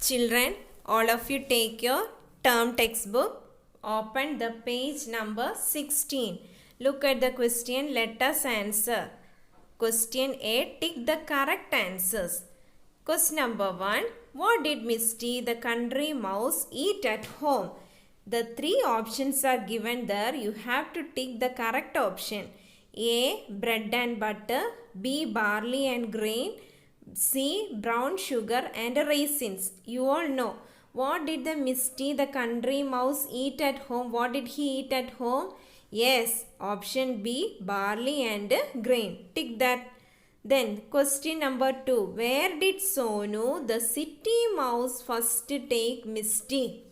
Children, all of you take your term textbook. Open the page number 16. Look at the question. Let us answer. Question A. Tick the correct answers. Question number 1. What did Misty, the country mouse, eat at home? The three options are given there. You have to tick the correct option. A. Bread and butter. B. Barley and grain. C. Brown sugar and raisins. You all know. What did the Misty, the country mouse, eat at home? What did he eat at home? Yes, option B, barley and grain. Tick that. Then question number 2. Where did Sonu, the city mouse, first take Misty?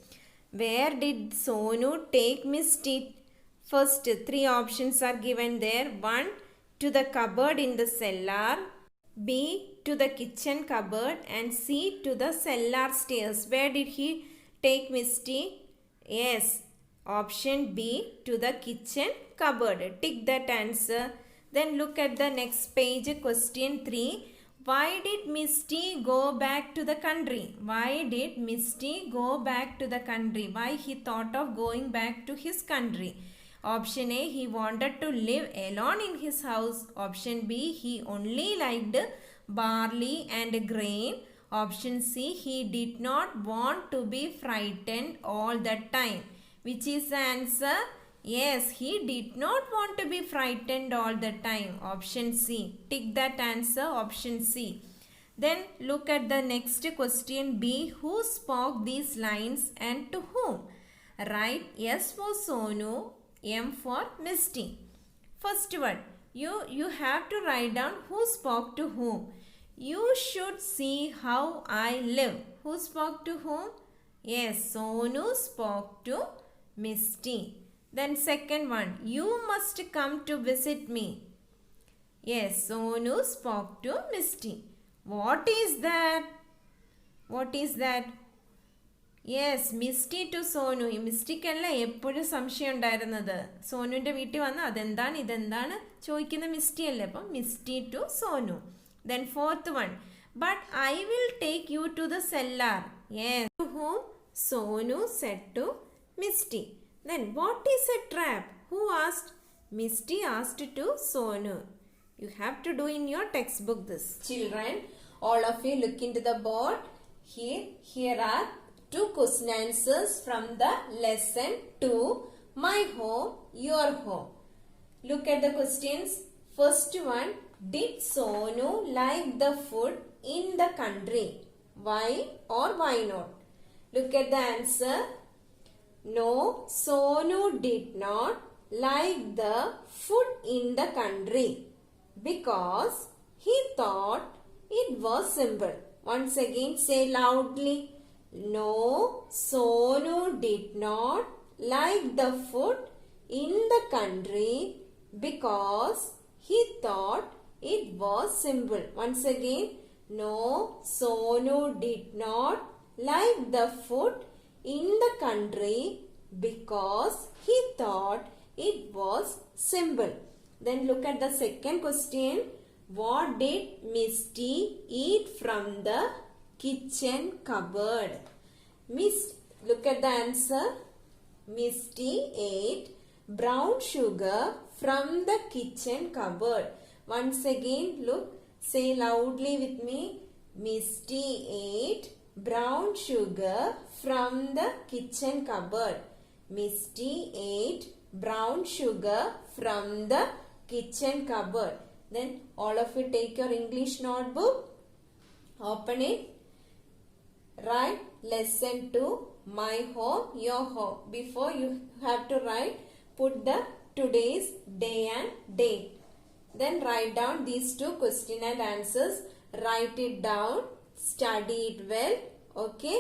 Where did Sonu take Misty? First, three options are given there. 1. To the cupboard in the cellar. B. To the kitchen cupboard. And C. To the cellar stairs. Where did he take Misty? Yes. Option B. To the kitchen cupboard. Tick that answer. Then look at the next page. Question 3. Why did Misty go back to the country? Why did Misty go back to the country? Why he thought of going back to his country? Option A. He wanted to live alone in his house. Option B. He only liked barley and grain. Option C. He did not want to be frightened all the time. Which is the answer? Yes, he did not want to be frightened all the time. Option C. Tick that answer. Option C. Then look at the next question B. Who spoke these lines and to whom? Write S for Sonu, M for Misty. First one. You have to write down who spoke to whom. You should see how I live. Who spoke to whom? Yes, Sonu spoke to Misty. Then second one, you must come to visit me. Yes, Sonu spoke to Misty. What is that? What is that? Yes, Misty to Sonu. മിസ്റ്റിക്കല്ല എപ്പോഴും സംശയം ഉണ്ടായിരുന്നത്. സോനുവിൻ്റെ വീട്ടിൽ വന്ന് അതെന്താണ് ഇതെന്താണ് ചോദിക്കുന്ന Misty അല്ലേ. അപ്പം Misty to Sonu. Then fourth one, but I will take you to the cellar. Yes, to whom? Sonu said to Misty. Then what is a trap? Who asked? Misty asked to Sonu. You have to do in your textbook this. Children, all of you look into the board. Here are two question answers from the lesson 2, My Home, Your Home. Look at the questions. First one, did Sonu like the food in the country? Why or why not? Look at the answer. No, Sonu did not like the food in the country because he thought it was simple. Once again, say loudly. No, Sonu did not like the food in the country because he thought it was simple. Once again, no, Sonu did not like the food in the country because he thought it was simple. Then look at the second question. What did Misty eat from the kitchen cupboard? Look at the answer. Misty ate brown sugar from the kitchen cupboard. Once again, look, say loudly with me. Misty ate brown sugar from the kitchen cupboard. Misty ate brown sugar from the kitchen cupboard. Then all of you take your English notebook. Open it. Write lesson 2, My Home, Your Home. Before you have to write, put the today's day and date. Then write down these two question and answers. Write it down. Study it well. Okay.